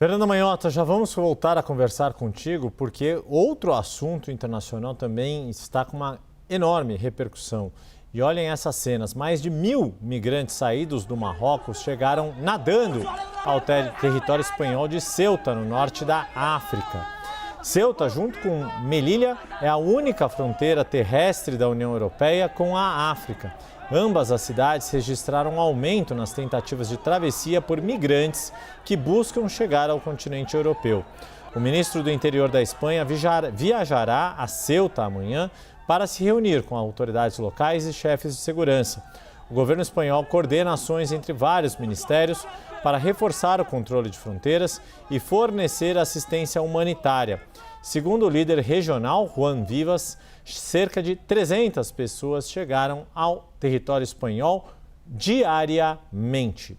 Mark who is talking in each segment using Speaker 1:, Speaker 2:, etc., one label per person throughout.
Speaker 1: Fernanda Manhota, já vamos voltar a conversar contigo, porque outro assunto internacional também está com uma enorme repercussão. E olhem essas cenas, mais de 1.000 migrantes saídos do Marrocos chegaram nadando ao território espanhol de Ceuta, no norte da África. Ceuta, junto com Melilla, é a única fronteira terrestre da União Europeia com a África. Ambas as cidades registraram um aumento nas tentativas de travessia por migrantes que buscam chegar ao continente europeu. O ministro do Interior da Espanha viajará a Ceuta amanhã para se reunir com autoridades locais e chefes de segurança. O governo espanhol coordena ações entre vários ministérios para reforçar o controle de fronteiras e fornecer assistência humanitária. Segundo o líder regional, Juan Vivas, cerca de 300 pessoas chegaram ao território espanhol diariamente.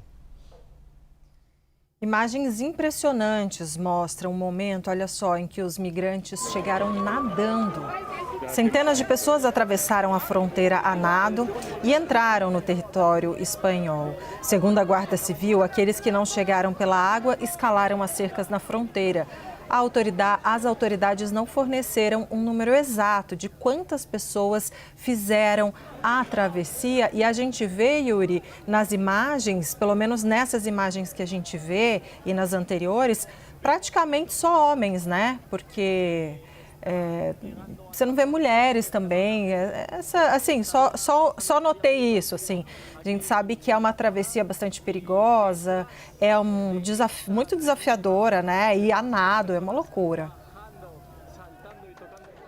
Speaker 2: Imagens impressionantes mostram o momento, olha só, em que os migrantes chegaram nadando. Centenas de pessoas atravessaram a fronteira a nado e entraram no território espanhol. Segundo a Guarda Civil, aqueles que não chegaram pela água escalaram as cercas na fronteira. As autoridades não forneceram um número exato de quantas pessoas fizeram a travessia. E a gente vê, Yuri, nas imagens, pelo menos nessas imagens que a gente vê e nas anteriores, praticamente só homens, né? Porque você não vê mulheres também. Só notei isso, assim. A gente sabe que é uma travessia bastante perigosa, é muito desafiadora, né? E a nado, é uma loucura.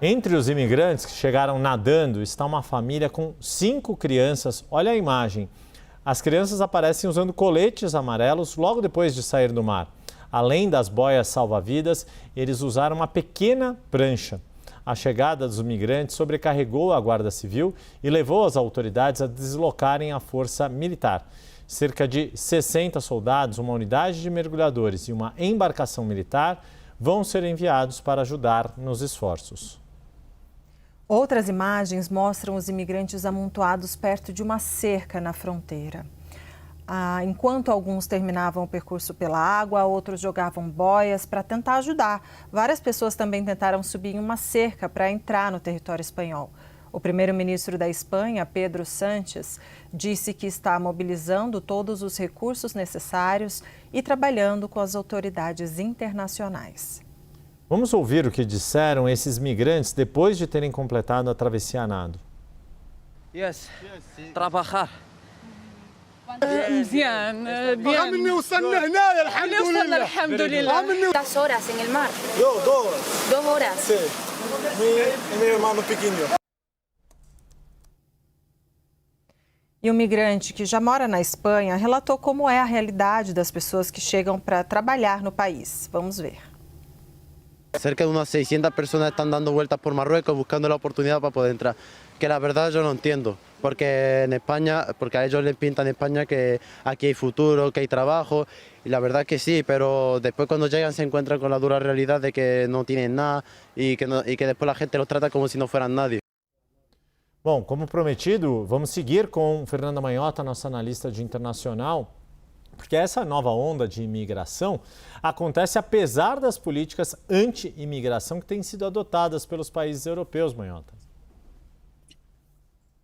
Speaker 1: Entre os imigrantes que chegaram nadando está uma família com 5 crianças. Olha a imagem. As crianças aparecem usando coletes amarelos logo depois de sair do mar. Além das boias salva-vidas, eles usaram uma pequena prancha. A chegada dos migrantes sobrecarregou a Guarda Civil e levou as autoridades a deslocarem a força militar. Cerca de 60 soldados, uma unidade de mergulhadores e uma embarcação militar vão ser enviados para ajudar nos esforços.
Speaker 2: Outras imagens mostram os imigrantes amontoados perto de uma cerca na fronteira. Enquanto alguns terminavam o percurso pela água, outros jogavam boias para tentar ajudar. Várias pessoas também tentaram subir em uma cerca para entrar no território espanhol. O primeiro-ministro da Espanha, Pedro Sánchez, disse que está mobilizando todos os recursos necessários e trabalhando com as autoridades internacionais.
Speaker 1: Vamos ouvir o que disseram esses migrantes depois de terem completado a travessia a nado.
Speaker 3: Trabalhar.
Speaker 4: مزيان مني وصلنا هنايا الحمد لله.
Speaker 5: ¿Cuántas horas en el mar?
Speaker 4: 2 horas.
Speaker 5: 2 horas.
Speaker 4: Sí. Mi hermano pequeño.
Speaker 2: E um migrante que já mora na Espanha relatou como é a realidade das pessoas que chegam para trabalhar no país. Vamos ver.
Speaker 6: Cerca de unas 600 personas están dando vueltas por Marruecos buscando la oportunidad para poder entrar. Que la verdad yo no entiendo, porque en España, porque a ellos les pintan en España que aquí hay futuro, que hay trabajo, y la verdad que sí, pero después cuando llegan se encuentran con la dura realidad de que no tienen nada y que después la gente los trata como si no fueran nadie.
Speaker 1: Bom, como prometido, vamos seguir com Fernanda Manhota, nossa analista de internacional, porque essa nova onda de imigração acontece apesar das políticas anti-imigração que têm sido adotadas pelos países europeus, Manhota.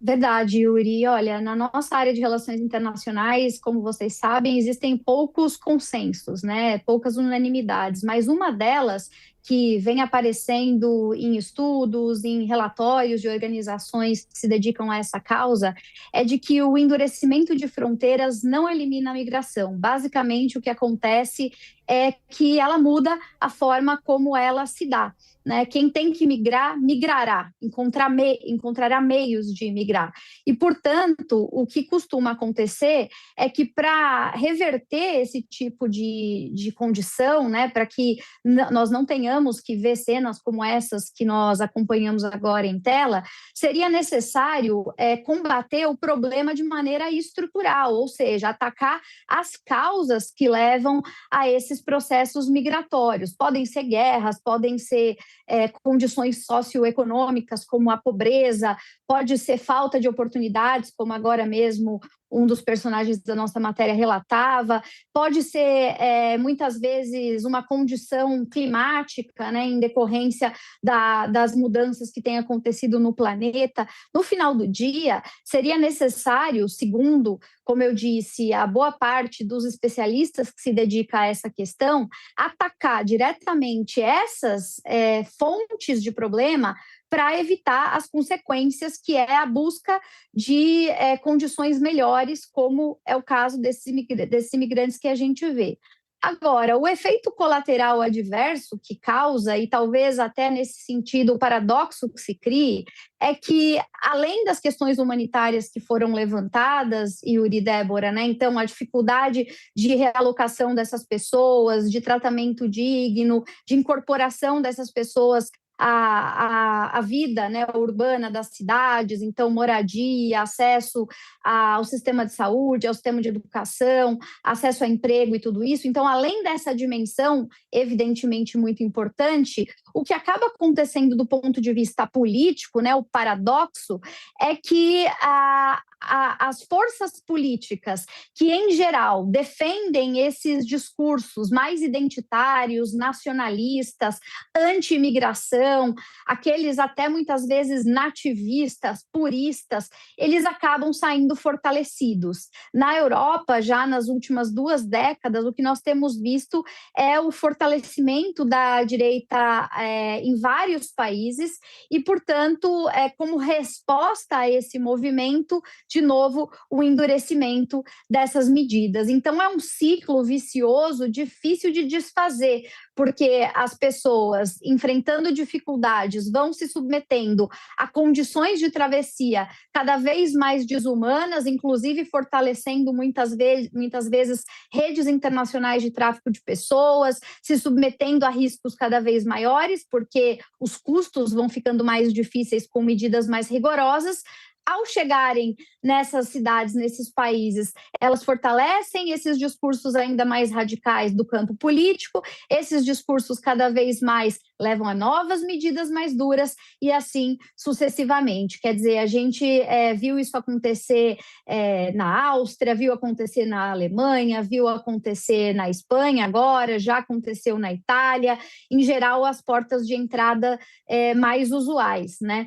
Speaker 7: Verdade, Yuri. Olha, na nossa área de relações internacionais, como vocês sabem, existem poucos consensos, né? Poucas unanimidades, mas uma delas que vem aparecendo em estudos, em relatórios de organizações que se dedicam a essa causa, é de que o endurecimento de fronteiras não elimina a migração. Basicamente, o que acontece é que ela muda a forma como ela se dá. Né? Quem tem que migrar, migrará, encontrará meios de migrar. E, portanto, o que costuma acontecer é que para reverter esse tipo de condição, né, para que nós não tenhamos que ver cenas como essas que nós acompanhamos agora em tela, seria necessário combater o problema de maneira estrutural, ou seja, atacar as causas que levam a esses processos migratórios. Podem ser guerras, podem ser condições socioeconômicas, como a pobreza, pode ser falta de oportunidades, como agora mesmo um dos personagens da nossa matéria relatava, pode ser muitas vezes uma condição climática, né, em decorrência das mudanças que têm acontecido no planeta. No final do dia, seria necessário, segundo, como eu disse, a boa parte dos especialistas que se dedica a essa questão, atacar diretamente essas fontes de problema para evitar as consequências, que é a busca de condições melhores, como é o caso desses imigrantes que a gente vê. Agora, o efeito colateral adverso que causa, e talvez até nesse sentido o paradoxo que se crie, é que, além das questões humanitárias que foram levantadas, Yuri e Débora, né, então a dificuldade de realocação dessas pessoas, de tratamento digno, de incorporação dessas pessoas a vida, né, urbana das cidades, então moradia, acesso ao sistema de saúde, ao sistema de educação, acesso a emprego e tudo isso. Então, além dessa dimensão, evidentemente muito importante, o que acaba acontecendo do ponto de vista político, né, o paradoxo, é que as forças políticas que, em geral, defendem esses discursos mais identitários, nacionalistas, anti-imigração, aqueles até muitas vezes nativistas, puristas, eles acabam saindo fortalecidos. Na Europa, já nas últimas 2 décadas, o que nós temos visto é o fortalecimento da direita em vários países e, portanto, como resposta a esse movimento, de novo, o endurecimento dessas medidas. Então, é um ciclo vicioso difícil de desfazer, porque as pessoas, enfrentando dificuldades, vão se submetendo a condições de travessia cada vez mais desumanas, inclusive fortalecendo muitas vezes redes internacionais de tráfico de pessoas, se submetendo a riscos cada vez maiores, porque os custos vão ficando mais difíceis com medidas mais rigorosas. Ao chegarem nessas cidades, nesses países, elas fortalecem esses discursos ainda mais radicais do campo político, esses discursos cada vez mais levam a novas medidas mais duras e assim sucessivamente. Quer dizer, a gente viu isso acontecer na Áustria, viu acontecer na Alemanha, viu acontecer na Espanha agora, já aconteceu na Itália, em geral as portas de entrada mais usuais, né?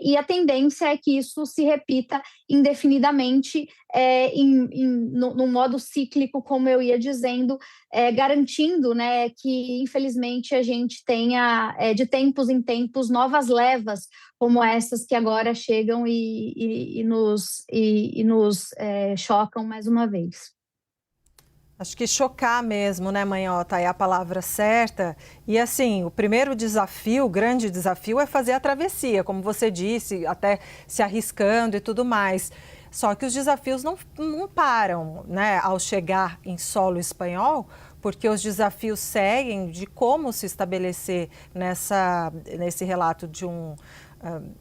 Speaker 7: E a tendência é que isso se repita indefinidamente num modo cíclico, como eu ia dizendo, garantindo, né, que infelizmente a gente tenha de tempos em tempos novas levas como essas que agora chegam e nos chocam mais uma vez.
Speaker 2: Acho que chocar mesmo, né, Manhota, é a palavra certa. E assim, o primeiro desafio, o grande desafio é fazer a travessia, como você disse, até se arriscando e tudo mais. Só que os desafios não param, né, ao chegar em solo espanhol, porque os desafios seguem de como se estabelecer nesse relato de um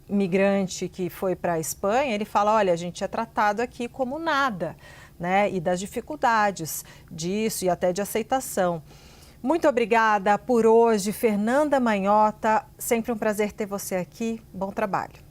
Speaker 2: migrante que foi para a Espanha. Ele fala, olha, a gente é tratado aqui como nada, né, e das dificuldades disso e até de aceitação. Muito obrigada por hoje, Fernanda Manhota. Sempre um prazer ter você aqui. Bom trabalho.